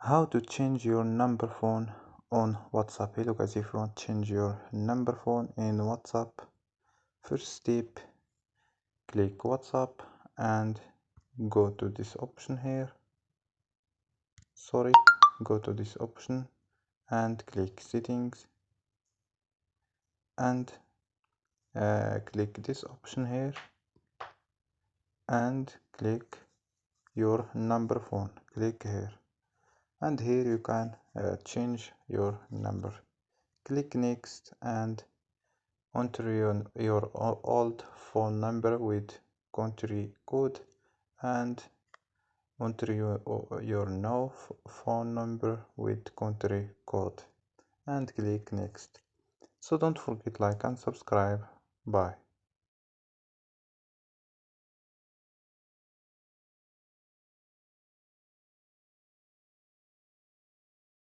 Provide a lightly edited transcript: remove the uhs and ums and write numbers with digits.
How to change your number phone on WhatsApp. Hey, look, as if you want to change your number phone in WhatsApp, first step, click WhatsApp and go to this option here. Go to this option and click settings and click this option here and click your number phone. Click here and here you can change your number. Click next and enter your old phone number with country code and enter your new phone number with country code and click next. So don't forget like and subscribe. Bye.